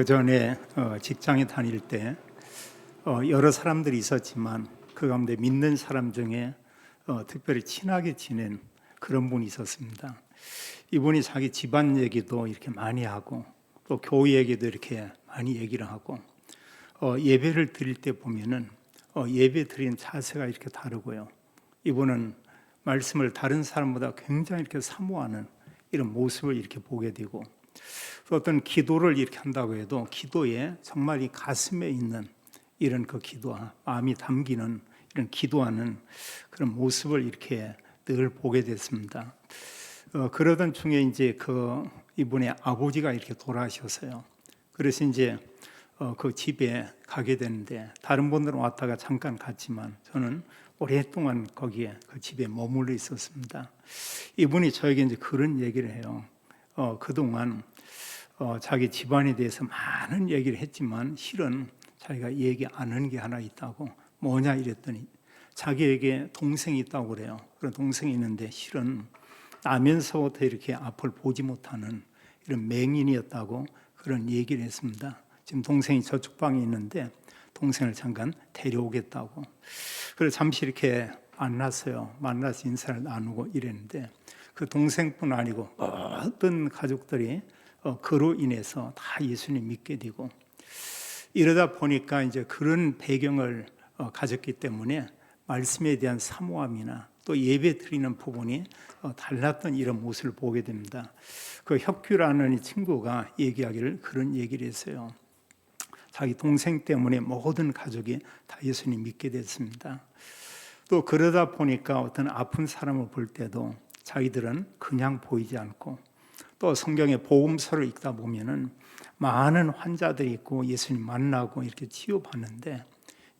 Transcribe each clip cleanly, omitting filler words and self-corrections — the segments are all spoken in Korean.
그 전에 직장에 다닐 때 여러 사람들이 있었지만 그 가운데 믿는 사람 중에 특별히 친하게 지낸 그런 분이 있었습니다. 이분이 자기 집안 얘기도 이렇게 많이 하고 또 교회 얘기도 이렇게 많이 얘기를 하고 예배를 드릴 때 보면은 예배 드리는 자세가 이렇게 다르고요. 이분은 말씀을 다른 사람보다 굉장히 이렇게 사모하는 이런 모습을 이렇게 보게 되고, 또 어떤 기도를 이렇게 한다고 해도 기도에 정말 이 가슴에 있는 이런 그 기도와 마음이 담기는 이런 기도하는 그런 모습을 이렇게 늘 보게 됐습니다. 그러던 중에 이제 이분의 아버지가 이렇게 돌아가셨어요. 그래서 이제 그 집에 가게 되는데, 다른 분들은 왔다가 잠깐 갔지만 저는 오랫동안 거기에 그 집에 머물러 있었습니다. 이분이 저에게 이제 그런 얘기를 해요. 그동안 자기 집안에 대해서 많은 얘기를 했지만 실은 자기가 얘기 안 한 게 하나 있다고. 뭐냐 이랬더니 자기에게 동생이 있다고 그래요. 그런 동생이 있는데 실은 나면서부터 이렇게 앞을 보지 못하는 이런 맹인이었다고 그런 얘기를 했습니다. 지금 동생이 저쪽 방에 있는데 동생을 잠깐 데려오겠다고. 그래서 잠시 이렇게 만났어요. 만나서 인사를 나누고 이랬는데, 그 동생뿐 아니고 모든 가족들이 그로 인해서 다 예수님 믿게 되고, 이러다 보니까 이제 그런 배경을 가졌기 때문에 말씀에 대한 사모함이나 또 예배 드리는 부분이 달랐던 이런 모습을 보게 됩니다. 그 혁규라는 이 친구가 얘기하기를 그런 얘기를 했어요. 자기 동생 때문에 모든 가족이 다 예수님 믿게 됐습니다. 또 그러다 보니까 어떤 아픈 사람을 볼 때도 자기들은 그냥 보이지 않고, 또 성경의 복음서를 읽다 보면은 많은 환자들이 있고 예수님 만나고 이렇게 치유받는데,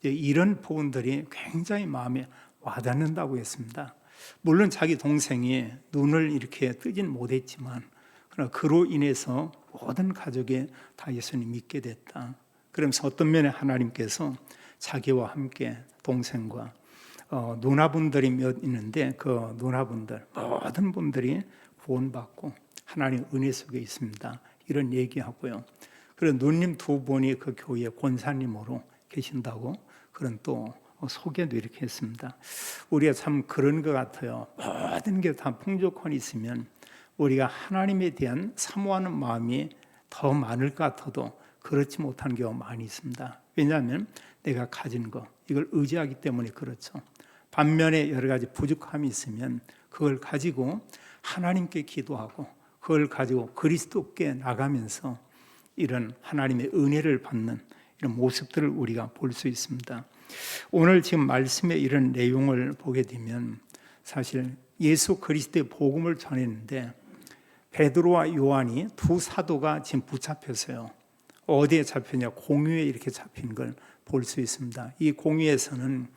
이런 부분들이 굉장히 마음에 와닿는다고 했습니다. 물론 자기 동생이 눈을 이렇게 뜨진 못했지만 그러나 그로 인해서 모든 가족이 다 예수님 믿게 됐다. 그러면서 어떤 면에 하나님께서 자기와 함께 동생과 누나분들이 몇 있는데 그 누나분들 모든 분들이 구원받고 하나님 은혜 속에 있습니다. 이런 얘기하고요. 그리고 누님 두 분이 그 교회 권사님으로 계신다고 그런 또 소개도 이렇게 했습니다. 우리가 참 그런 것 같아요. 모든 게 다 풍족한 있으면 우리가 하나님에 대한 사모하는 마음이 더 많을 것 같아도 그렇지 못한 경우가 많이 있습니다. 왜냐하면 내가 가진 거 이걸 의지하기 때문에 그렇죠. 반면에 여러 가지 부족함이 있으면 그걸 가지고 하나님께 기도하고 그걸 가지고 그리스도께 나가면서 이런 하나님의 은혜를 받는 이런 모습들을 우리가 볼 수 있습니다. 오늘 지금 말씀의 이런 내용을 보게 되면 사실 예수 그리스도의 복음을 전했는데 베드로와 요한이 두 사도가 지금 붙잡혔어요. 어디에 잡혔냐? 공유에 이렇게 잡힌 걸 볼 수 있습니다. 이 공유에서는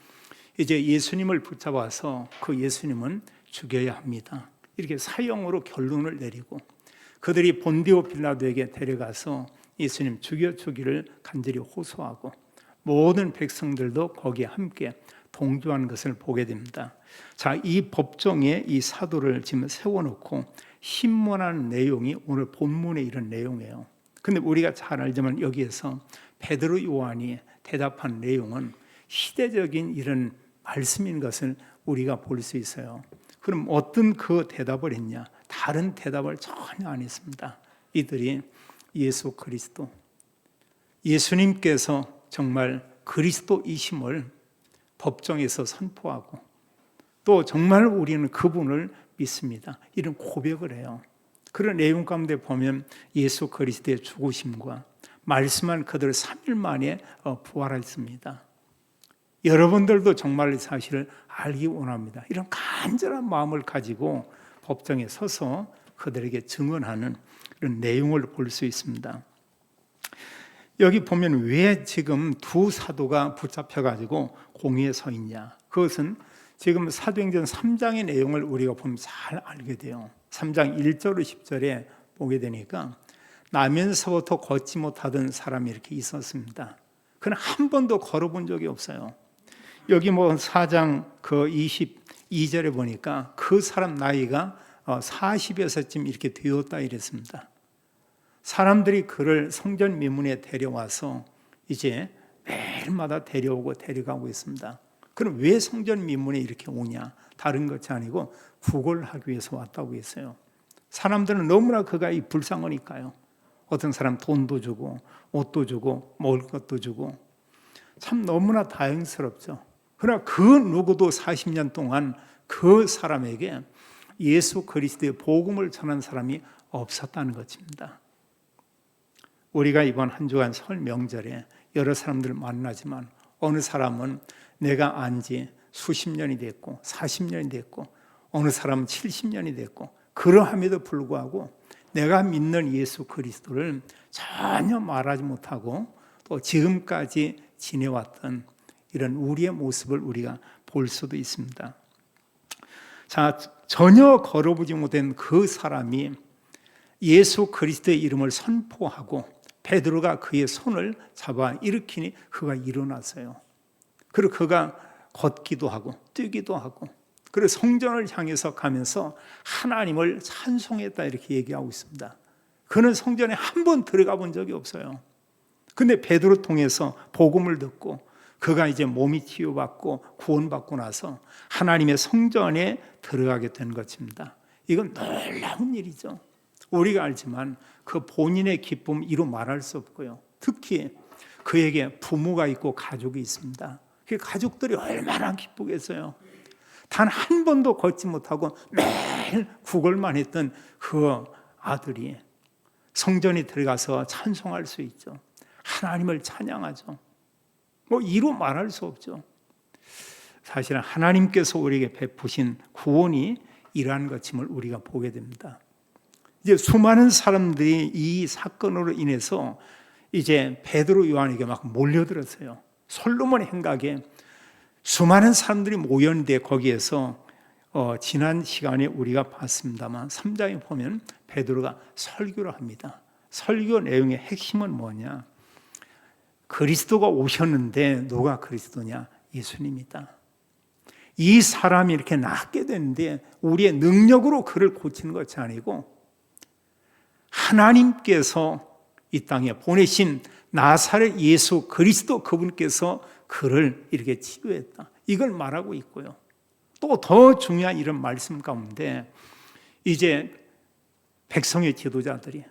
이제 예수님을 붙잡아서 그 예수님은 죽여야 합니다. 이렇게 사형으로 결론을 내리고, 그들이 본디오 빌라도에게 데려가서 예수님 죽여주기를 간절히 호소하고 모든 백성들도 거기에 함께 동조하는 것을 보게 됩니다. 자, 이 법정에 이 사도를 지금 세워놓고 신문하는 내용이 오늘 본문의 이런 내용이에요. 근데 우리가 잘 알지만 여기에서 베드로 요한이 대답한 내용은 시대적인 이런 말씀인 것을 우리가 볼 수 있어요. 그럼 어떤 그 대답을 했냐? 다른 대답을 전혀 안 했습니다. 이들이 예수 그리스도, 예수님께서 정말 그리스도이심을 법정에서 선포하고 또 정말 우리는 그분을 믿습니다. 이런 고백을 해요. 그런 내용 가운데 보면 예수 그리스도의 죽으심과 말씀한 그들 3일 만에 부활했습니다. 여러분들도 정말 사실을 알기 원합니다. 이런 간절한 마음을 가지고 법정에 서서 그들에게 증언하는 이런 내용을 볼 수 있습니다. 여기 보면 왜 지금 두 사도가 붙잡혀가지고 공의에 서 있냐? 그것은 지금 사도행전 3장의 내용을 우리가 보면 잘 알게 돼요. 3장 1절로 10절에 보게 되니까 나면서부터 걷지 못하던 사람이 이렇게 있었습니다. 그는 한 번도 걸어본 적이 없어요. 여기 4장 22절에 보니까 그 사람 나이가 40여서쯤 이렇게 되었다 이랬습니다. 사람들이 그를 성전 미문에 데려와서 이제 매일마다 데려오고 데려가고 있습니다. 그럼 왜 성전 미문에 이렇게 오냐? 다른 것이 아니고 구걸하기 위해서 왔다고 했어요. 사람들은 너무나 그가 불쌍하니까요. 어떤 사람 돈도 주고 옷도 주고 먹을 것도 주고 참 너무나 다행스럽죠. 그러나 그 누구도 40년 동안 그 사람에게 예수 그리스도의 복음을 전한 사람이 없었다는 것입니다. 우리가 이번 한 주간 설 명절에 여러 사람들을 만나지만 어느 사람은 내가 안지 수십 년이 됐고 40년이 됐고 어느 사람은 70년이 됐고 그러함에도 불구하고 내가 믿는 예수 그리스도를 전혀 말하지 못하고 또 지금까지 지내왔던 이런 우리의 모습을 우리가 볼 수도 있습니다. 자, 전혀 걸어보지 못한 그 사람이 예수 그리스도의 이름을 선포하고 베드로가 그의 손을 잡아 일으키니 그가 일어났어요. 그리고 그가 걷기도 하고 뛰기도 하고 그리고 성전을 향해서 가면서 하나님을 찬송했다 이렇게 얘기하고 있습니다. 그는 성전에 한 번 들어가 본 적이 없어요. 근데 베드로 통해서 복음을 듣고 그가 이제 몸이 치유받고 구원받고 나서 하나님의 성전에 들어가게 된 것입니다. 이건 놀라운 일이죠. 우리가 알지만 그 본인의 기쁨 이루 말할 수 없고요. 특히 그에게 부모가 있고 가족이 있습니다. 그 가족들이 얼마나 기쁘겠어요. 단 한 번도 걷지 못하고 매일 구걸만 했던 그 아들이 성전에 들어가서 찬송할 수 있죠. 하나님을 찬양하죠. 뭐 이루 말할 수 없죠. 사실은 하나님께서 우리에게 베푸신 구원이 이러한 것임을 우리가 보게 됩니다. 이제 수많은 사람들이 이 사건으로 인해서 이제 베드로 요한에게 막 몰려들었어요. 솔로몬 행각에 수많은 사람들이 모였는데 거기에서 지난 시간에 우리가 봤습니다만 3장에 보면 베드로가 설교를 합니다. 설교 내용의 핵심은 뭐냐? 그리스도가 오셨는데 누가 그리스도냐? 예수님이다. 이 사람이 이렇게 낫게 되는데 우리의 능력으로 그를 고치는 것이 아니고 하나님께서 이 땅에 보내신 나사렛 예수 그리스도 그분께서 그를 이렇게 치유했다. 이걸 말하고 있고요. 또 더 중요한 이런 말씀 가운데 이제 백성의 지도자들이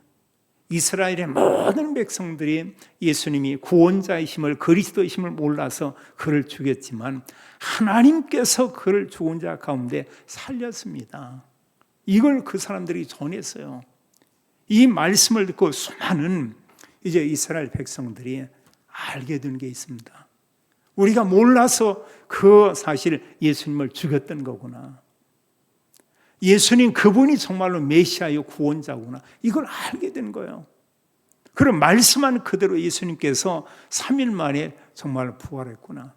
이스라엘의 모든 백성들이 예수님이 구원자이심을 그리스도이심을 몰라서 그를 죽였지만 하나님께서 그를 죽은 자 가운데 살렸습니다. 이걸 그 사람들이 전했어요. 이 말씀을 듣고 수많은 이제 이스라엘 백성들이 알게 된 게 있습니다. 우리가 몰라서 그 사실 예수님을 죽였던 거구나. 예수님 그분이 정말로 메시아요 구원자구나. 이걸 알게 된 거예요. 그럼 말씀한 그대로 예수님께서 3일 만에 정말 부활했구나.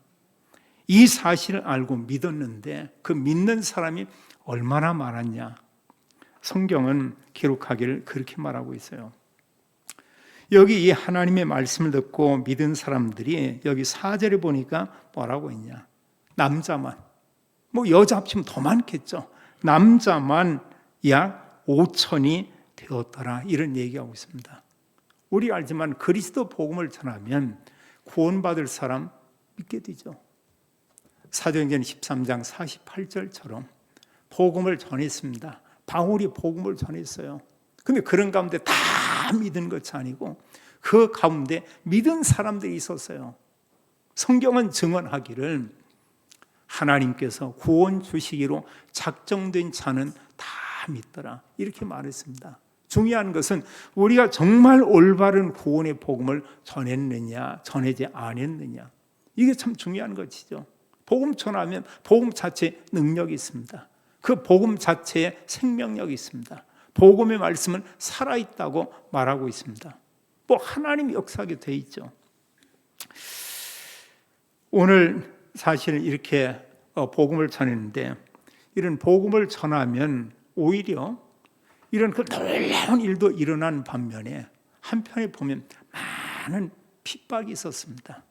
이 사실을 알고 믿었는데 그 믿는 사람이 얼마나 많았냐. 성경은 기록하기를 그렇게 말하고 있어요. 여기 이 하나님의 말씀을 듣고 믿은 사람들이 여기 4절에 보니까 뭐라고 했냐. 남자만, 뭐 여자 합치면 더 많겠죠. 남자만 약 5천이 되었더라. 이런 얘기하고 있습니다. 우리 알지만 그리스도 복음을 전하면 구원받을 사람 믿게 되죠. 사도행전 13장 48절처럼 복음을 전했습니다. 바울이 복음을 전했어요. 근데 그런 가운데 다 믿은 것이 아니고 그 가운데 믿은 사람들이 있었어요. 성경은 증언하기를 하나님께서 구원 주시기로 작정된 자는 다 믿더라. 이렇게 말했습니다. 중요한 것은 우리가 정말 올바른 구원의 복음을 전했느냐, 전하지 않았느냐. 이게 참 중요한 것이죠. 복음 전하면 복음 자체에 능력이 있습니다. 그 복음 자체에 생명력이 있습니다. 복음의 말씀은 살아있다고 말하고 있습니다. 뭐 하나님 역사하게 돼 있죠. 오늘 사실 이렇게 복음을 전했는데 이런 복음을 전하면 오히려 이런 그 놀라운 일도 일어난 반면에 한편에 보면 많은 핍박이 있었습니다.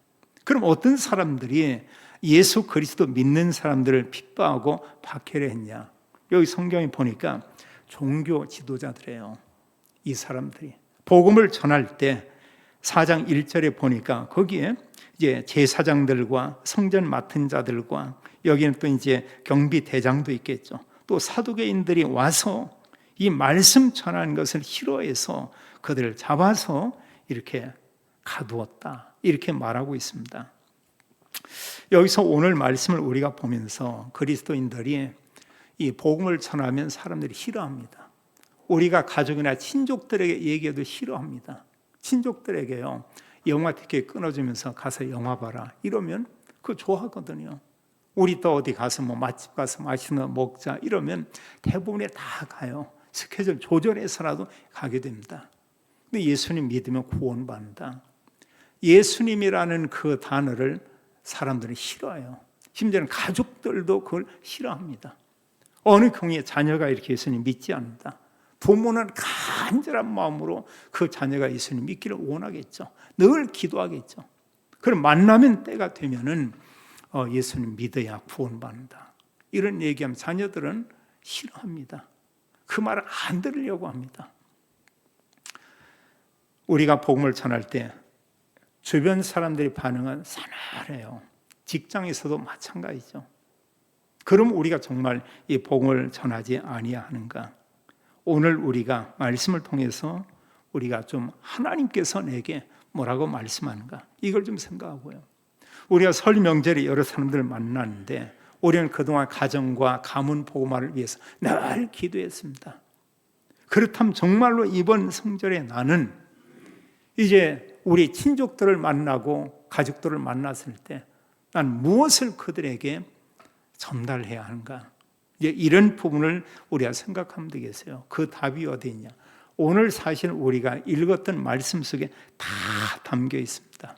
그럼 어떤 사람들이 예수 그리스도 믿는 사람들을 핍박하고 박해를 했냐? 여기 성경에 보니까 종교 지도자들이에요. 이 사람들이 복음을 전할 때 4장 1절에 보니까 거기에 이제 제사장들과 성전 맡은 자들과 여기는 또 이제 경비 대장도 있겠죠. 또 사두개인들이 와서 이 말씀 전하는 것을 싫어해서 그들을 잡아서 이렇게 가두었다. 이렇게 말하고 있습니다. 여기서 오늘 말씀을 우리가 보면서 그리스도인들이 이 복음을 전하면 사람들이 싫어합니다. 우리가 가족이나 친족들에게 얘기해도 싫어합니다. 친족들에게요, 영화 티켓 끊어주면서 가서 영화 봐라 이러면 그거 좋아하거든요. 우리 또 어디 가서 뭐 맛집 가서 맛있는 거 먹자 이러면 대부분이 다 가요. 스케줄 조절해서라도 가게 됩니다. 근데 예수님 믿으면 구원받는다. 예수님이라는 그 단어를 사람들은 싫어해요. 심지어는 가족들도 그걸 싫어합니다. 어느 경우에 자녀가 이렇게 예수님 믿지 않는다. 부모는 간절한 마음으로 그 자녀가 예수님 믿기를 원하겠죠. 늘 기도하겠죠. 그럼 만나면 때가 되면은 예수님 믿어야 구원받는다. 이런 얘기하면 자녀들은 싫어합니다. 그 말을 안 들으려고 합니다. 우리가 복음을 전할 때 주변 사람들의 반응은 싸늘해요. 직장에서도 마찬가지죠. 그럼 우리가 정말 이 복음을 전하지 아니하는가? 오늘 우리가 말씀을 통해서 우리가 좀 하나님께서 내게 뭐라고 말씀하는가? 이걸 좀 생각하고요. 우리가 설 명절에 여러 사람들을 만났는데 우리는 그동안 가정과 가문 복음화를 위해서 늘 기도했습니다. 그렇다면 정말로 이번 성절에 나는 이제 우리 친족들을 만나고 가족들을 만났을 때 난 무엇을 그들에게 전달해야 하는가? 이제 이런 부분을 우리가 생각하면 되겠어요. 그 답이 어디 있냐? 오늘 사실 우리가 읽었던 말씀 속에 다 담겨 있습니다.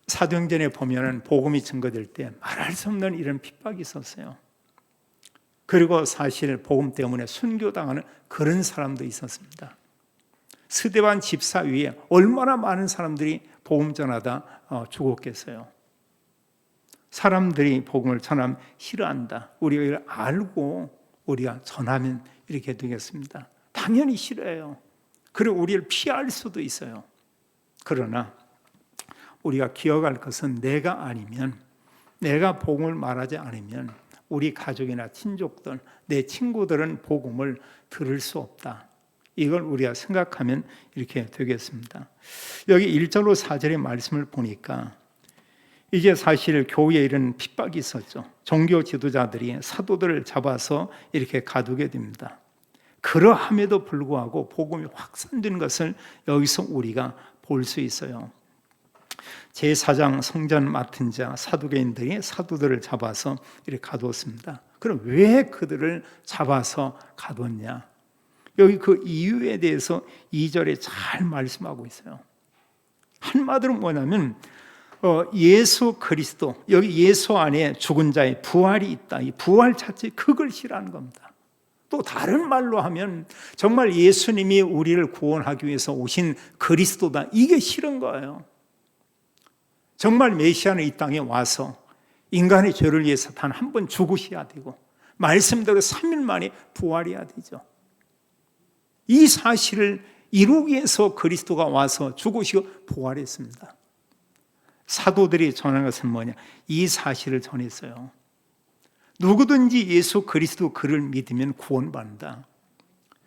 사도행전에 보면은 복음이 증거될 때 말할 수 없는 이런 핍박이 있었어요. 그리고 사실 복음 때문에 순교당하는 그런 사람도 있었습니다. 스데반 집사 위에 얼마나 많은 사람들이 복음 전하다 죽었겠어요. 사람들이 복음을 전하면 싫어한다. 우리가 이걸 알고 우리가 전하면 이렇게 되겠습니다. 당연히 싫어해요. 그리고 우리를 피할 수도 있어요. 그러나 우리가 기억할 것은 내가 아니면, 내가 복음을 말하지 않으면 우리 가족이나 친족들, 내 친구들은 복음을 들을 수 없다. 이걸 우리가 생각하면 이렇게 되겠습니다. 여기 1절로 4절의 말씀을 보니까 이제 사실 교회에 이런 핍박이 있었죠. 종교 지도자들이 사도들을 잡아서 이렇게 가두게 됩니다. 그러함에도 불구하고 복음이 확산되는 것을 여기서 우리가 볼 수 있어요. 제사장, 성전 맡은 자, 사두개인들이 사도들을 잡아서 이렇게 가두었습니다. 그럼 왜 그들을 잡아서 가두었냐? 여기 그 이유에 대해서 2절에 잘 말씀하고 있어요. 한마디로 뭐냐면 예수 그리스도, 여기 예수 안에 죽은 자의 부활이 있다. 이 부활 자체 그걸 싫어하는 겁니다. 또 다른 말로 하면 정말 예수님이 우리를 구원하기 위해서 오신 그리스도다. 이게 싫은 거예요. 정말 메시아는 이 땅에 와서 인간의 죄를 위해서 단 한 번 죽으셔야 되고 말씀대로 3일 만에 부활해야 되죠. 이 사실을 이루기 위해서 그리스도가 와서 죽으시고 부활했습니다. 사도들이 전한 것은 뭐냐? 이 사실을 전했어요. 누구든지 예수 그리스도 그를 믿으면 구원받는다.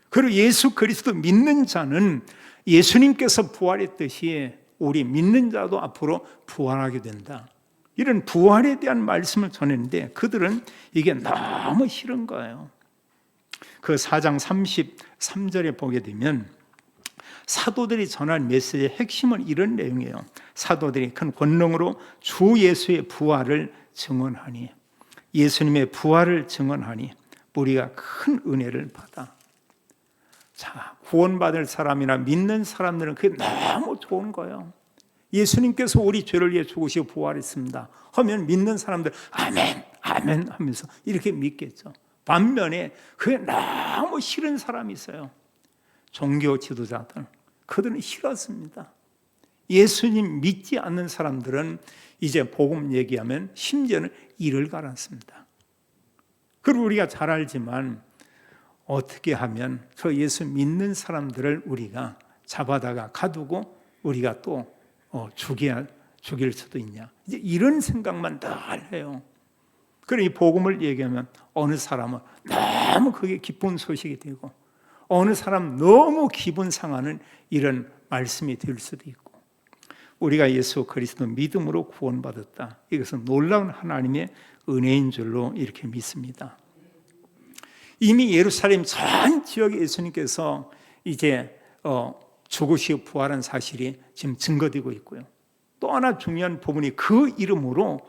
그리고 예수 그리스도 믿는 자는 예수님께서 부활했듯이 우리 믿는 자도 앞으로 부활하게 된다. 이런 부활에 대한 말씀을 전했는데 그들은 이게 너무 싫은 거예요. 그 4장 33절에 보게 되면 사도들이 전한 메시지의 핵심은 이런 내용이에요. 사도들이 큰 권능으로 주 예수의 부활을 증언하니, 예수님의 부활을 증언하니 우리가 큰 은혜를 받아. 자, 구원받을 사람이나 믿는 사람들은 그게 너무 좋은 거예요. 예수님께서 우리 죄를 위해 죽으시고 부활했습니다 하면 믿는 사람들 아멘, 아멘 하면서 이렇게 믿겠죠. 반면에 그게 너무 싫은 사람이 있어요. 종교 지도자들, 그들은 싫었습니다. 예수님 믿지 않는 사람들은 이제 복음 얘기하면 심지어는 이를 갈았습니다. 그리고 우리가 잘 알지만 어떻게 하면 저 예수 믿는 사람들을 우리가 잡아다가 가두고 우리가 또 죽일 수도 있냐. 이제 이런 생각만 늘 해요. 그럼 이 복음을 얘기하면 어느 사람은 너무 그게 기쁜 소식이 되고 어느 사람 너무 기분 상하는 이런 말씀이 될 수도 있고, 우리가 예수 그리스도 믿음으로 구원받았다, 이것은 놀라운 하나님의 은혜인 줄로 이렇게 믿습니다. 이미 예루살렘 전 지역에 예수님께서 이제 죽으시고 부활한 사실이 지금 증거되고 있고요. 또 하나 중요한 부분이 그 이름으로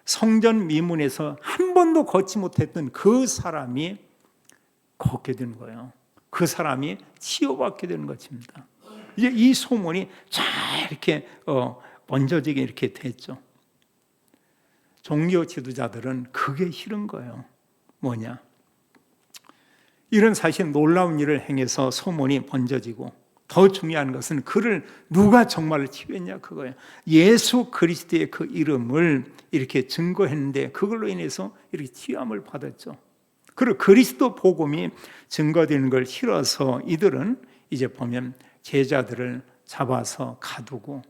성전 미문에서 한 번도 걷지 못했던 그 사람이 걷게 되는 거예요. 그 사람이 치유받게 되는 것입니다. 이제 이 소문이 잘 이렇게 번져지게 이렇게 됐죠. 종교 지도자들은 그게 싫은 거예요. 뭐냐? 이런 사실 놀라운 일을 행해서 소문이 번져지고, 더 중요한 것은 그를 누가 정말 치유했냐 그거예요. 예수 그리스도의 그 이름을 이렇게 증거했는데 그걸로 인해서 이렇게 치유함을 받았죠. 그리고 그리스도 복음이 증거되는 걸 싫어서 이들은 이제 보면 제자들을 잡아서 가두고,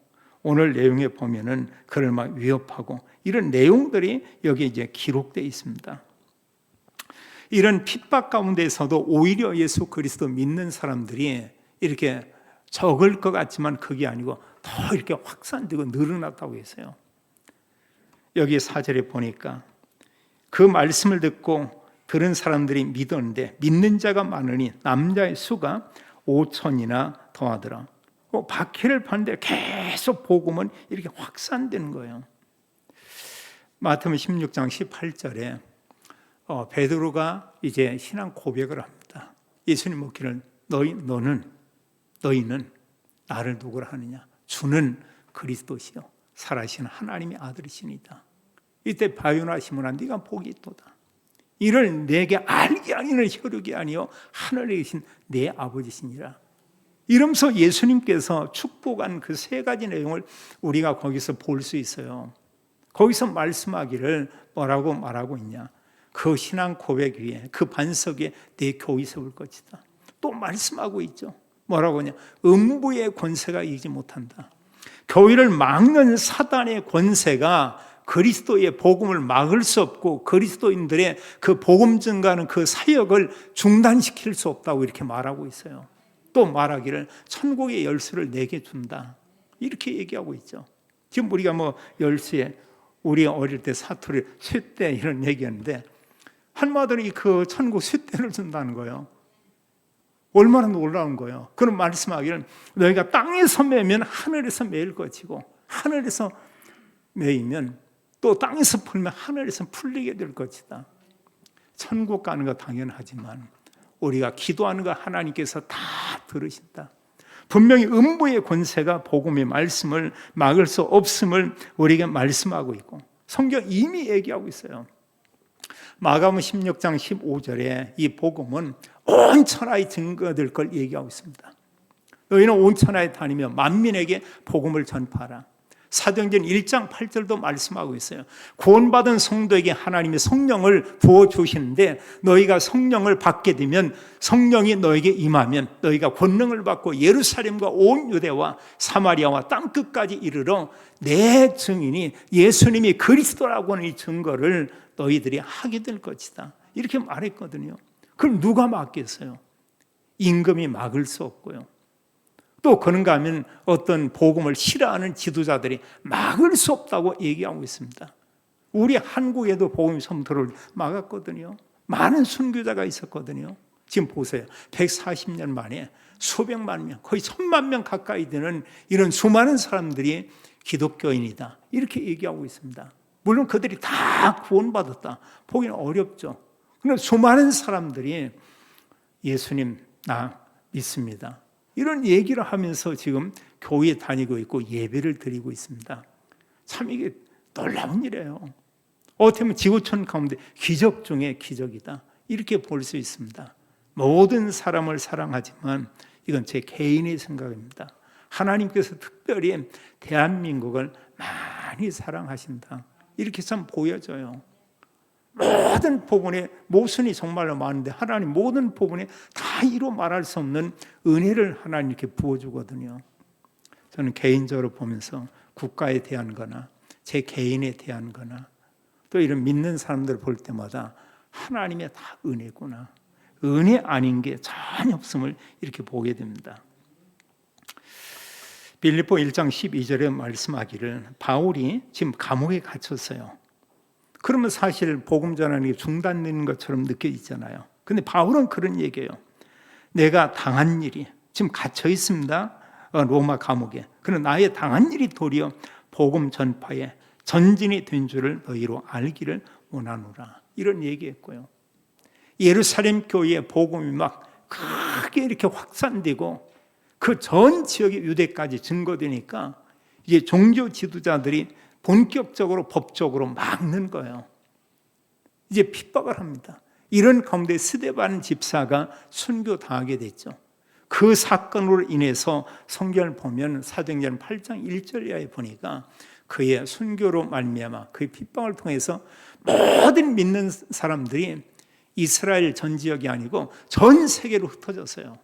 오늘 내용에 보면은 그를 막 위협하고, 이런 내용들이 여기 이제 기록되어 있습니다. 이런 핍박 가운데서도 오히려 예수 그리스도 믿는 사람들이 이렇게 적을 것 같지만 그게 아니고 더 이렇게 확산되고 늘어났다고 했어요. 여기 4절에 보니까 그 말씀을 듣고 들은 사람들이 믿었는데 믿는 자가 많으니 남자의 수가 5천이나 더하더라. 박해를 받는데 계속 복음은 이렇게 확산되는 거예요. 마태복음 16장 18절에 베드로가 이제 신앙 고백을 합니다. 예수님 묻기를 너희는 나를 누구라 하느냐? 주는 그리스도시요 살아계신 하나님의 아들이시니이다. 이때 바요나 시몬아 네가 복이 있도다. 이를 내게 알게 아니는 혈육이 아니요 하늘에 계신 내 아버지시니라. 이러면서 예수님께서 축복한 그 세 가지 내용을 우리가 거기서 볼 수 있어요. 거기서 말씀하기를 뭐라고 말하고 있냐? 그 신앙 고백 위에 그 반석 위에 내 교회 세울 것이다. 또 말씀하고 있죠. 뭐라고 하냐? 음부의 권세가 이기지 못한다. 교회를 막는 사단의 권세가 그리스도의 복음을 막을 수 없고 그리스도인들의 그 복음 증가하는 그 사역을 중단시킬 수 없다고 이렇게 말하고 있어요. 또 말하기를 천국의 열쇠를 내게 준다, 이렇게 얘기하고 있죠. 지금 우리가 열쇠, 우리 어릴 때 사투리 쇠대 이런 얘기하는데 한마디로 그 천국 쇠대를 준다는 거예요. 얼마나 놀라운 거예요. 그런 말씀하기를 너희가 땅에서 매면 하늘에서 매일 것이고 하늘에서 매이면 또 땅에서 풀면 하늘에서 풀리게 될 것이다. 천국 가는 거 당연하지만 우리가 기도하는 거 하나님께서 다 들으신다. 분명히 음부의 권세가 복음의 말씀을 막을 수 없음을 우리에게 말씀하고 있고 성경 이미 얘기하고 있어요. 마가복음 16장 15절에 이 복음은 온 천하에 증거될 걸 얘기하고 있습니다. 너희는 온 천하에 다니며 만민에게 복음을 전파하라. 사도행전 1장 8절도 말씀하고 있어요. 구원받은 성도에게 하나님이 성령을 부어주시는데 너희가 성령을 받게 되면 성령이 너에게 임하면 너희가 권능을 받고 예루살렘과 온 유대와 사마리아와 땅끝까지 이르러 내 증인이 예수님이 그리스도라고 하는 이 증거를 너희들이 하게 될 것이다, 이렇게 말했거든요. 그럼 누가 막겠어요? 임금이 막을 수 없고요. 또 그런가 하면 어떤 복음을 싫어하는 지도자들이 막을 수 없다고 얘기하고 있습니다. 우리 한국에도 복음이 선포를 막았거든요. 많은 순교자가 있었거든요. 지금 보세요. 140년 만에 수백만 명, 거의 1000만 명 가까이 되는 이런 수많은 사람들이 기독교인이다, 이렇게 얘기하고 있습니다. 물론 그들이 다 구원받았다, 보기는 어렵죠. 그런데 수많은 사람들이 예수님 나 믿습니다, 이런 얘기를 하면서 지금 교회에 다니고 있고 예배를 드리고 있습니다. 참 이게 놀라운 일이에요. 어떻게 보면 지구촌 가운데 기적 중에 기적이다, 이렇게 볼 수 있습니다. 모든 사람을 사랑하지만 이건 제 개인의 생각입니다. 하나님께서 특별히 대한민국을 많이 사랑하신다, 이렇게 참 보여져요. 모든 부분에 모순이 정말로 많은데 하나님 모든 부분에 다 이루 말할 수 없는 은혜를 하나님 이렇게 부어주거든요. 저는 개인적으로 보면서 국가에 대한 거나 제 개인에 대한 거나 또 이런 믿는 사람들 볼 때마다 하나님의 다 은혜구나, 은혜 아닌 게 전혀 없음을 이렇게 보게 됩니다. 빌립보 1장 12절에 말씀하기를 바울이 지금 감옥에 갇혔어요. 그러면 사실 복음 전하는 게 중단되는 것처럼 느껴지잖아요. 근데 바울은 그런 얘기예요. 내가 당한 일이 지금 갇혀 있습니다. 로마 감옥에. 그러나 나의 당한 일이 도리어 복음 전파에 전진이 된 줄을 너희로 알기를 원하노라. 이런 얘기했고요. 예루살렘 교회의 복음이 막 크게 이렇게 확산되고 그 전 지역의 유대까지 증거되니까 이제 종교 지도자들이 본격적으로 법적으로 막는 거예요. 이제 핍박을 합니다. 이런 가운데 스데반 집사가 순교당하게 됐죠. 그 사건으로 인해서 성경을 보면 사도행전 8장 1절 이하에 보니까 그의 순교로 말미암아 그의 핍박을 통해서 모든 믿는 사람들이 이스라엘 전 지역이 아니고 전 세계로 흩어졌어요.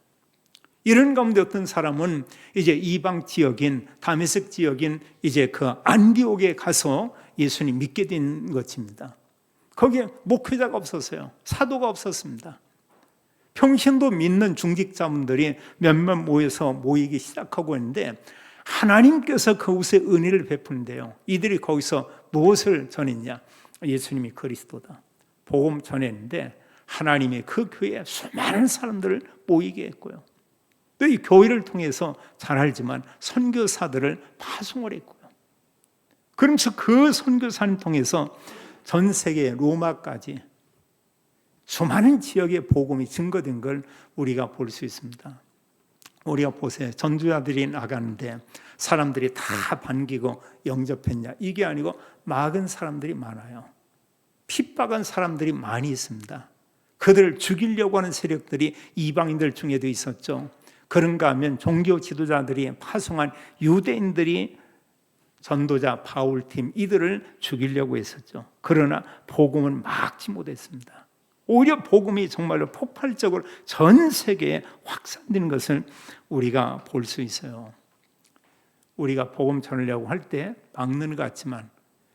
이런 가운데 어떤 사람은 이제 이방 지역인 다메섹 지역인 이제 그 안디옥에 가서 예수님 믿게 된 것입니다. 거기에 목회자가 없었어요. 사도가 없었습니다. 평신도 믿는 중직자분들이 몇몇 모여서 모이기 시작하고 있는데 하나님께서 그곳에 은혜를 베푸는데요. 이들이 거기서 무엇을 전했냐? 예수님이 그리스도다. 복음 전했는데 하나님이 그 교회에 수많은 사람들을 모이게 했고요. 또 이 교회를 통해서 잘 알지만 선교사들을 파송을 했고요. 그러면서 그 선교사를 통해서 전 세계 로마까지 수많은 지역의 복음이 증거된 걸 우리가 볼 수 있습니다. 우리가 보세요. 전도자들이 나가는데 사람들이 다 반기고 영접했냐? 이게 아니고 막은 사람들이 많아요. 핍박한 사람들이 많이 있습니다. 그들을 죽이려고 하는 세력들이 이방인들 중에도 있었죠. 그런가 하면 종교 지도자들이 파송한 유대인들이 전도자 바울팀 이들을 죽이려고 했었죠. 그러나 복음은 막지 못했습니다. 오히려 복음이 정말로 폭발적으로 전 세계에 확산되는 것을 우리가 볼 수 있어요. 우리가 복음 전하려고 할 때 막는 것 같지만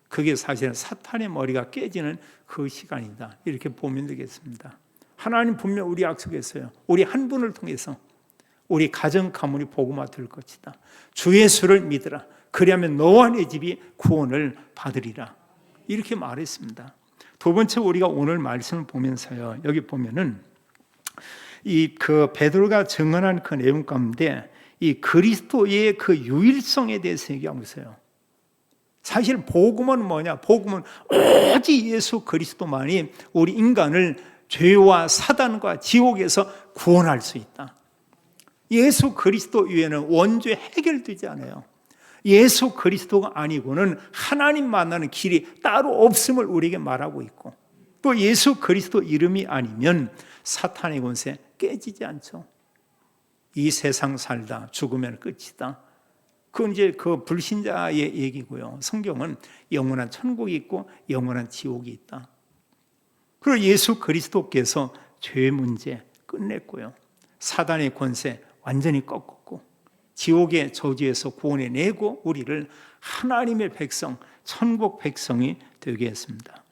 그게 사실은 사탄의 머리가 깨지는 그 시간이다. 이렇게 보면 되겠습니다. 하나님 분명 우리 약속했어요. 우리 한 분을 통해서 우리 가정 가문이 복음화 될 것이다. 주 예수를 믿으라. 그리하면 너와 내 집이 구원을 받으리라. 이렇게 말했습니다. 두 번째 우리가 오늘 말씀을 보면서요. 여기 보면은 이 그 베드로가 증언한 그 내용 가운데 이 그리스도의 그 유일성에 대해서 얘기하고 있어요. 사실 복음은 뭐냐? 복음은 오직 예수 그리스도만이 우리 인간을 죄와 사단과 지옥에서 구원할 수 있다. 예수 그리스도 외에는 원죄 해결되지 않아요. 예수 그리스도가 아니고는 하나님 만나는 길이 따로 없음을 우리에게 말하고 있고 또 예수 그리스도 이름이 아니면 사탄의 권세 깨지지 않죠. 이 세상 살다 죽으면 끝이다. 그건 이제 그 불신자의 얘기고요. 성경은 영원한 천국이 있고 영원한 지옥이 있다. 그리고 예수 그리스도께서 죄 문제 끝냈고요. 사단의 권세 완전히 꺾었고 지옥의 저주에서 구원해내고 우리를 하나님의 백성, 천국 백성이 되게 했습니다.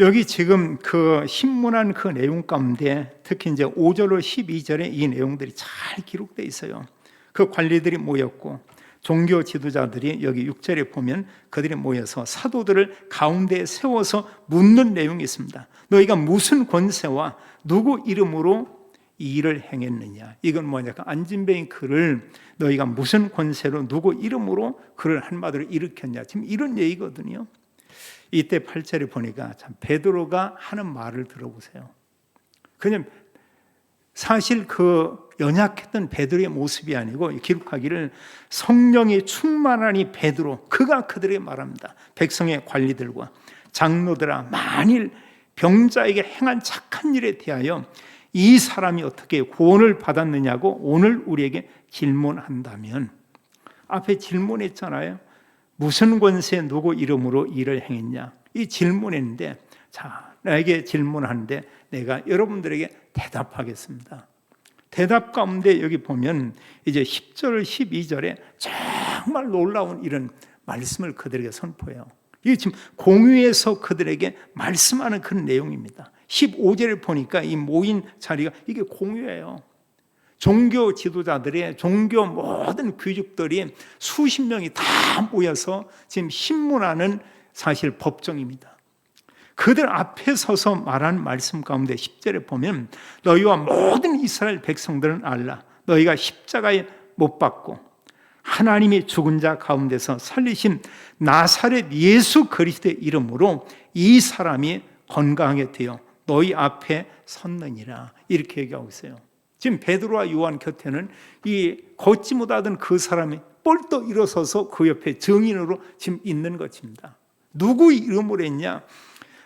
여기 지금 그 신문한 그 내용 가운데 특히 이제 5절로 12절에 이 내용들이 잘 기록되어 있어요. 그 관리들이 모였고 종교 지도자들이 여기 6절에 보면 그들이 모여서 사도들을 가운데에 세워서 묻는 내용이 있습니다. 너희가 무슨 권세와 누구 이름으로 이 일을 행했느냐? 이건 뭐냐? 안진뱅이 글을 너희가 무슨 권세로 누구 이름으로 그를 한마디로 일으켰냐? 지금 이런 얘기거든요. 이때 8절에 보니까 참 베드로가 하는 말을 들어보세요. 그냥 사실 그 연약했던 베드로의 모습이 아니고 기록하기를 성령이 충만하니 베드로 그가 그들에게 말합니다. 백성의 관리들과 장로들아 만일 병자에게 행한 착한 일에 대하여 이 사람이 어떻게 구원을 받았느냐고 오늘 우리에게 질문한다면 앞에 질문했잖아요. 무슨 권세 누구 이름으로 일을 행했냐? 이 질문했는데, 자, 나에게 질문하는데 내가 여러분들에게 대답하겠습니다. 대답 가운데 여기 보면 이제 10절, 12절에 정말 놀라운 이런 말씀을 그들에게 선포해요. 이게 지금 공유해서 그들에게 말씀하는 그런 내용입니다. 15절을 보니까 이 모인 자리가 이게 공유예요. 종교 지도자들의 종교 모든 귀족들이 수십 명이 다 모여서 지금 신문하는 사실 법정입니다. 그들 앞에 서서 말하는 말씀 가운데 10절에 보면 너희와 모든 이스라엘 백성들은 알라. 너희가 십자가에 못 박고 하나님이 죽은 자 가운데서 살리신 나사렛 예수 그리스도의 이름으로 이 사람이 건강하게 되어 너희 앞에 섰느니라. 이렇게 얘기하고 있어요. 지금 베드로와 요한 곁에는 이 걷지 못하던 그 사람이 뻘떡 일어서서 그 옆에 증인으로 지금 있는 것입니다. 누구 이름으로 했냐?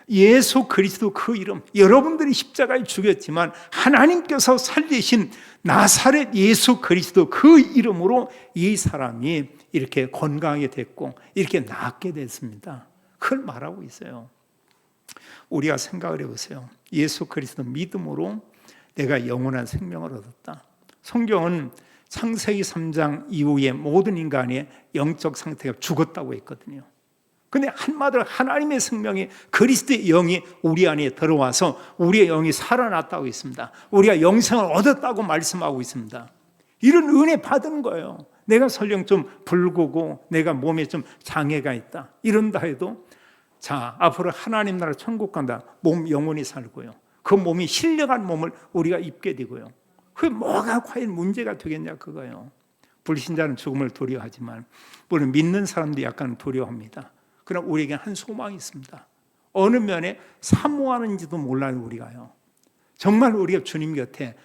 예수 그리스도 그 이름, 여러분들이 십자가에 죽였지만 하나님께서 살리신 나사렛 예수 그리스도 그 이름으로 이 사람이 이렇게 건강하게 됐고 이렇게 낫게 됐습니다. 그걸 말하고 있어요. 우리가 생각을 해보세요. 예수 그리스도 믿음으로 내가 영원한 생명을 얻었다. 성경은 창세기 3장 이후에 모든 인간의 영적 상태가 죽었다고 했거든요. 근데 한마디로 하나님의 생명이 그리스도의 영이 우리 안에 들어와서 우리의 영이 살아났다고 있습니다. 우리가 영생을 얻었다고 말씀하고 있습니다. 이런 은혜 받은 거예요. 내가 설령 좀 붉고 내가 몸에 좀 장애가 있다 이런다 해도 자, 앞으로 하나님 나라 천국 간다. 몸 영원히 살고요. 그 몸이 신령한 몸을 우리가 입게 되고요. 그게 뭐가 과연 문제가 되겠냐 그거예요. 불신자는 죽음을 두려워하지만 물론 믿는 사람도 약간 두려워합니다. 그러나 우리에게 한 소망이 있습니다. 어느 면에 사모하는지도 몰라요 우리가요. 정말 우리가 주님 곁에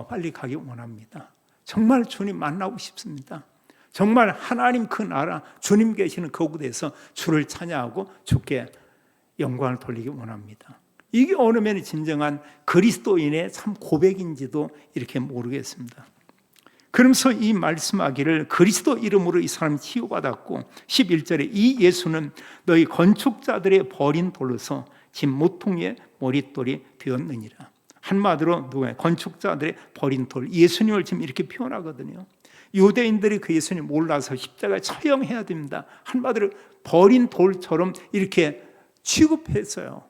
빨리 가기 원합니다. 정말 주님 만나고 싶습니다. 정말 하나님 그 나라 주님 계시는 그곳에서 주를 찬양하고 주께 영광을 돌리기 원합니다. 이게 어느 면에 진정한 그리스도인의 참 고백인지도 이렇게 모르겠습니다. 그러면서 이 말씀하기를 그리스도 이름으로 이 사람이 치유받았고 11절에 이 예수는 너희 건축자들의 버린 돌로서 집 모퉁이의 머릿돌이 되었느니라. 한마디로 누구예요? 건축자들의 버린 돌, 예수님을 지금 이렇게 표현하거든요. 유대인들이 그 예수님 몰라서 십자가에 처형해야 됩니다. 한마디로 버린 돌처럼 이렇게 취급했어요.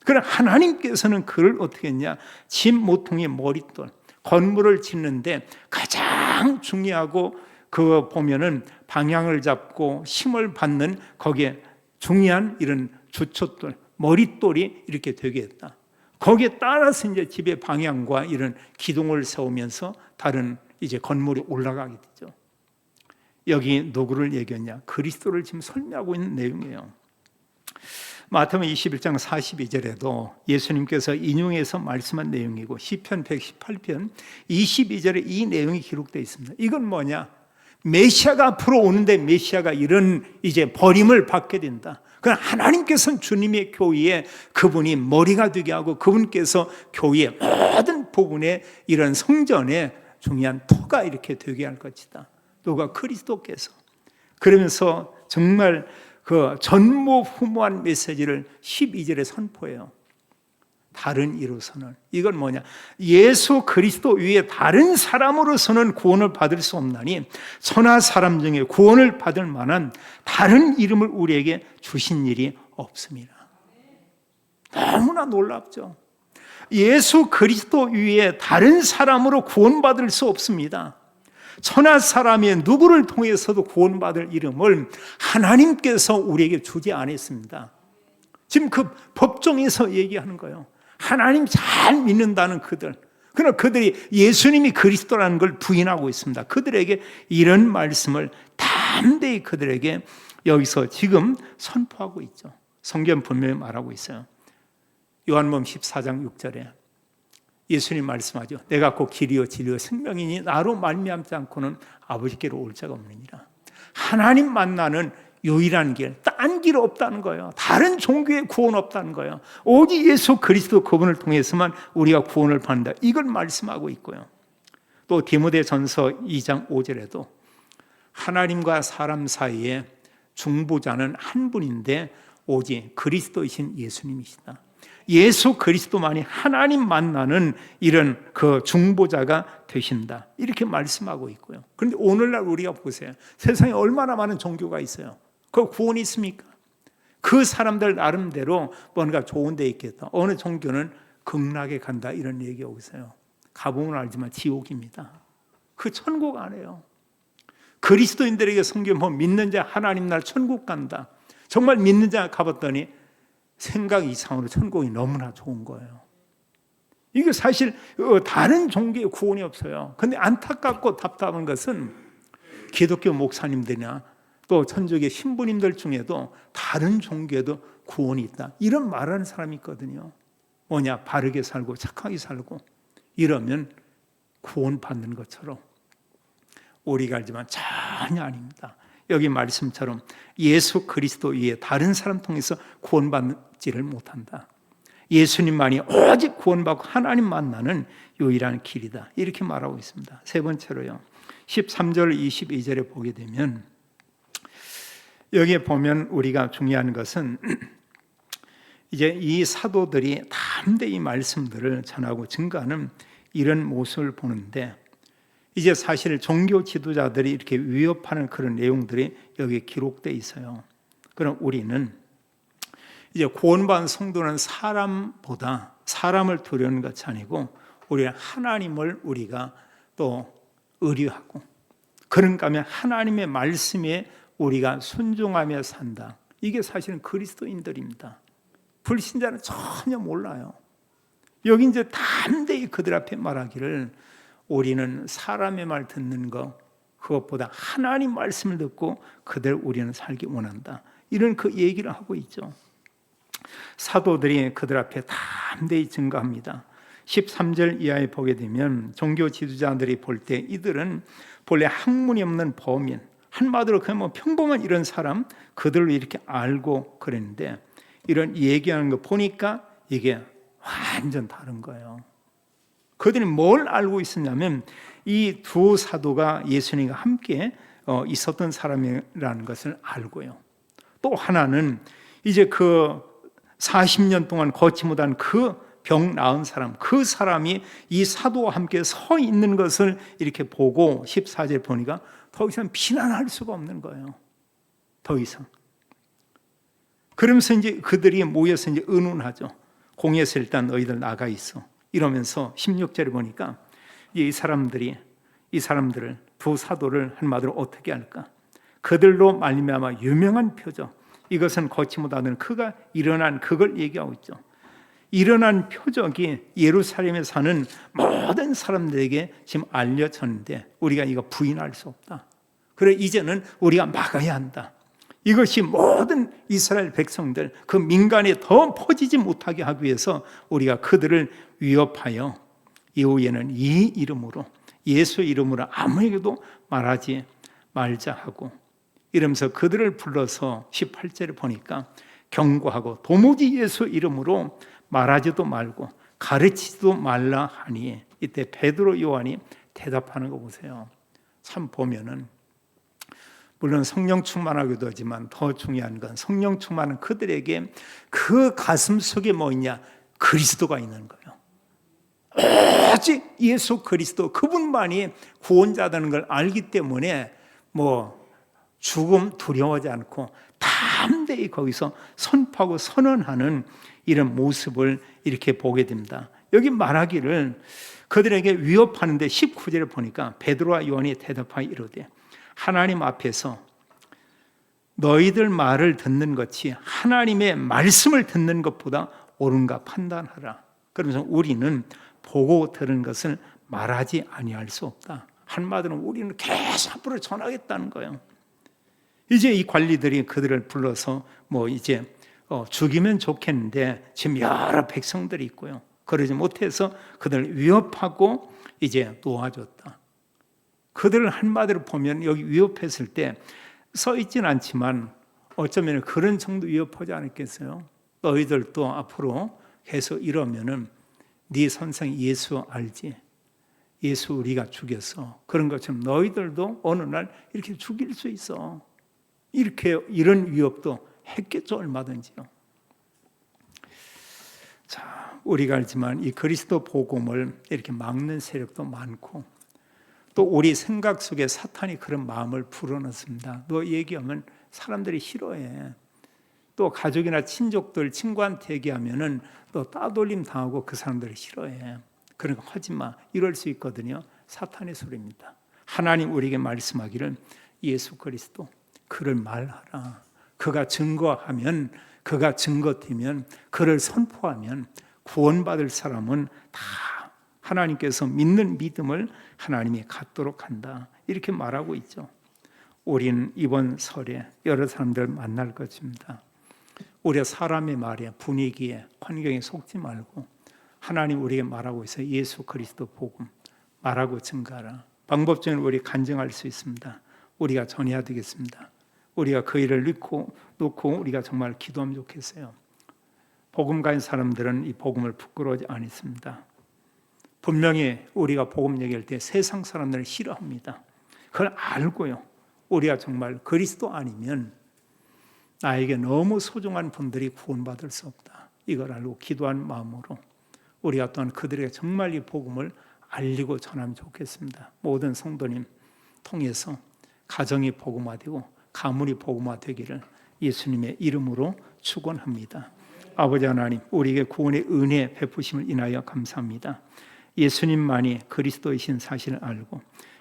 그러나 하나님께서는 그를 어떻게 했냐? 집 모퉁이의 머릿돌, 건물을 짓는데 가장 중요하고 그 보면은 방향을 잡고 힘을 받는 거기에 중요한 이런 주춧돌, 머릿돌이 이렇게 되게 했다. 거기에 따라서 이제 집의 방향과 이런 기둥을 세우면서 다른 이제 건물이 올라가게 되죠. 여기 누구를 얘기했냐? 그리스도를 지금 설명하고 있는 내용이에요. 마태복음 21장 42절에도 예수님께서 인용해서 말씀한 내용이고 시편 118편 22절에 이 내용이 기록되어 있습니다. 이건 뭐냐? 메시아가 앞으로 오는데 메시아가 이런 이제 버림을 받게 된다. 그러나 하나님께서는 주님의 교회에 그분이 머리가 되게 하고 그분께서 교회의 모든 부분에 이런 성전에 중요한 터가 이렇게 되게 할 것이다. 누가? 그리스도께서. 그러면서 정말 그 전무후무한 메시지를 12절에 선포해요. 다른 이로서는 이건 뭐냐? 예수 그리스도 위에 다른 사람으로서는 구원을 받을 수 없나니 천하 사람 중에 구원을 받을 만한 다른 이름을 우리에게 주신 일이 없습니다. 너무나 놀랍죠. 예수 그리스도 위에 다른 사람으로 구원받을 수 없습니다. 천하 사람이 누구를 통해서도 구원받을 이름을 하나님께서 우리에게 주지 않았습니다. 지금 그 법정에서 얘기하는 거예요. 하나님 잘 믿는다는 그들, 그러나 그들이 예수님이 그리스도라는 걸 부인하고 있습니다. 그들에게 이런 말씀을 담대히 그들에게 여기서 지금 선포하고 있죠. 성경 분명히 말하고 있어요. 요한복음 14장 6절에 예수님 말씀하죠. 내가 곧 길이요 진리요 생명이니 나로 말미암지 않고는 아버지께로 올 자가 없느니라. 하나님 만나는 유일한 길, 딴 길 없다는 거예요. 다른 종교에 구원 없다는 거예요. 오직 예수 그리스도 그분을 통해서만 우리가 구원을 받는다. 이걸 말씀하고 있고요. 또 디모데전서 2장 5절에도 하나님과 사람 사이에 중보자는 한 분인데 오직 그리스도이신 예수님이시다. 예수 그리스도만이 하나님 만나는 이런 그 중보자가 되신다. 이렇게 말씀하고 있고요. 그런데 오늘날 우리가 보세요. 세상에 얼마나 많은 종교가 있어요. 그 구원이 있습니까? 그 사람들 나름대로 뭔가 좋은 데 있겠다. 어느 종교는 극락에 간다 이런 얘기하고 있어요. 가보면 알지만 지옥입니다. 그 천국 안 해요. 그리스도인들에게 성경 보면 믿는 자 하나님 나라 천국 간다. 정말 믿는 자 가봤더니 생각 이상으로 천국이 너무나 좋은 거예요. 이게 사실 다른 종교의 구원이 없어요. 그런데 안타깝고 답답한 것은 기독교 목사님들이나 또 천주교 신부님들 중에도 다른 종교에도 구원이 있다. 이런 말하는 사람이 있거든요. 뭐냐? 바르게 살고 착하게 살고 이러면 구원받는 것처럼. 우리가 알지만 전혀 아닙니다. 여기 말씀처럼 예수 그리스도 위에 다른 사람 통해서 구원받지를 못한다. 예수님만이 오직 구원받고 하나님 만나는 유일한 길이다. 이렇게 말하고 있습니다. 세 번째로요. 13절 22절에 보게 되면 여기에 보면 우리가 중요한 것은 이제 이 사도들이 담대히 말씀들을 전하고 증거하는 이런 모습을 보는데 이제 사실 종교 지도자들이 이렇게 위협하는 그런 내용들이 여기에 기록되어 있어요. 그럼 우리는 이제 구원받은 성도는 사람보다 사람을 두려는 것이 아니고 우리는 하나님을 우리가 또 의뢰하고 그런가 하면 하나님의 말씀에 우리가 순종하며 산다. 이게 사실은 그리스도인들입니다. 불신자는 전혀 몰라요. 여기 이제 담대히 그들 앞에 말하기를 우리는 사람의 말 듣는 것 그것보다 하나님 말씀을 듣고 그대로 우리는 살기 원한다. 이런 그 얘기를 하고 있죠. 사도들이 그들 앞에 담대히 증거합니다. 13절 이하에 보게 되면 종교 지도자들이 볼 때 이들은 본래 학문이 없는 범인, 한마디로 그냥 뭐 평범한 이런 사람 그들로 이렇게 알고 그랬는데 이런 얘기하는 거 보니까 이게 완전 다른 거예요. 그들이 뭘 알고 있었냐면 이 두 사도가 예수님과 함께 있었던 사람이라는 것을 알고요. 또 하나는 이제 그 40년 동안 걷지 못한 그 병 나은 사람, 그 사람이 이 사도와 함께 서 있는 것을 이렇게 보고 14절 보니까 더 이상 비난할 수가 없는 거예요. 더 이상. 그러면서 이제 그들이 모여서 이제 의논하죠. 공회에서 일단 너희들 나가 있어. 이러면서 16절에 보니까 이 사람들을 두 사도를 한마디로 어떻게 할까? 그들로 말미암아 유명한 표적. 이것은 걷지 못하는 그가 일어난 그걸 얘기하고 있죠. 일어난 표적이 예루살렘에 사는 모든 사람들에게 지금 알려졌는데 우리가 이거 부인할 수 없다. 그래 이제는 우리가 막아야 한다. 이것이 모든 이스라엘 백성들 그 민간에 더 퍼지지 못하게 하기 위해서 우리가 그들을 위협하여 이후에는 이 이름으로 예수 이름으로 아무에게도 말하지 말자 하고 이러면서 그들을 불러서 18절에 보니까 경고하고 도무지 예수 이름으로 말하지도 말고 가르치지도 말라 하니 이때 베드로 요한이 대답하는 거 보세요. 참 보면은 물론 성령 충만하기도 하지만 더 중요한 건 성령 충만한 그들에게 그 가슴 속에 뭐 있냐? 그리스도가 있는 거예요. 오직 예수 그리스도 그분만이 구원자라는 걸 알기 때문에 뭐 죽음 두려워하지 않고 담대히 거기서 선포하고 선언하는 이런 모습을 이렇게 보게 됩니다. 여기 말하기를 그들에게 위협하는데 19절에 보니까 베드로와 요한이 대답하여 이르되 하나님 앞에서 너희들 말을 듣는 것이 하나님의 말씀을 듣는 것보다 옳은가 판단하라. 그러면서 우리는 보고 들은 것을 말하지 아니할 수 없다. 한마디로 우리는 계속 앞으로 전하겠다는 거예요. 이제 이 관리들이 그들을 불러서 뭐 이제 죽이면 좋겠는데 지금 여러 백성들이 있고요. 그러지 못해서 그들을 위협하고 이제 놓아줬다. 그들을 한마디로 보면 여기 위협했을 때 서 있지는 않지만 어쩌면 그런 정도 위협하지 않았겠어요? 너희들도 앞으로 계속 이러면은 네 선생 예수 알지? 예수 우리가 죽였어. 그런 것처럼 너희들도 어느 날 이렇게 죽일 수 있어. 이렇게 이런 위협도 했겠죠, 얼마든지요. 자, 우리가 알지만 이 그리스도 복음을 이렇게 막는 세력도 많고, 또 우리 생각 속에 사탄이 그런 마음을 불어넣습니다. 너 얘기하면 사람들이 싫어해. 또 가족이나 친족들, 친구한테 얘기하면은 또 따돌림 당하고 그 사람들이 싫어해. 그러니까 하지 마. 이럴 수 있거든요. 사탄의 소리입니다. 하나님 우리에게 말씀하기를 예수 그리스도 그를 말하라. 그가 증거하면, 그가 증거되면, 그를 선포하면 구원받을 사람은 다 하나님께서 믿는 믿음을 하나님이 갖도록 한다. 이렇게 말하고 있죠. 우리는 이번 설에 여러 사람들 만날 것입니다. 우리가 사람의 말에, 분위기에, 환경에 속지 말고 하나님 우리에게 말하고 있어요. 예수 그리스도 복음 말하고 증가하라. 방법적으로 우리 간증할 수 있습니다. 우리가 전해야 되겠습니다. 우리가 그 일을 놓고 우리가 정말 기도하면 좋겠어요. 복음 가진 사람들은 이 복음을 부끄러워하지 않습니다. 분명히 우리가 복음 얘기할 때 세상 사람들을 싫어합니다. 그걸 알고요. 우리가 정말 그리스도 아니면 나에게 너무 소중한 분들이 구원받을 수 없다. 이걸 알고 기도한 마음으로 우리가 또한 그들에게 정말 이 복음을 알리고 전하면 좋겠습니다. 모든 성도님 통해서 가정이 복음화되고 가문이 복음화되기를 예수님의 이름으로 축원합니다. 아버지 하나님, 우리에게 구원의 은혜 베푸심을 인하여 감사합니다. 예수님만이 그리스도이신 사실을 알고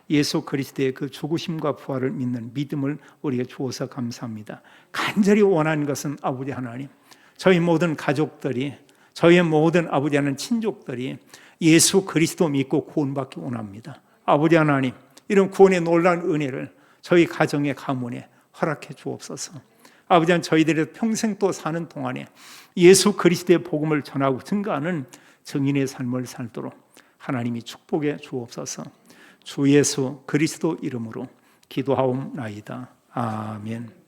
예수 그리스도의 그 죽으심과 부활을 믿는 믿음을 우리에게 주어서 감사합니다. 간절히 원하는 것은 아버지 하나님, 저희 모든 가족들이, 저희의 모든 아버지 하나님 친족들이 예수 그리스도 믿고 구원받기 원합니다. 아버지 하나님, 이런 구원의 놀라운 은혜를 저희 가정의 가문에 허락해 주옵소서. 아버지 하나님, 저희들이 평생 또 사는 동안에 예수 그리스도의 복음을 전하고 증거하는 증인의 삶을 살도록 하나님이 축복해 주옵소서. 주 예수 그리스도 이름으로 기도하옵나이다. 아멘.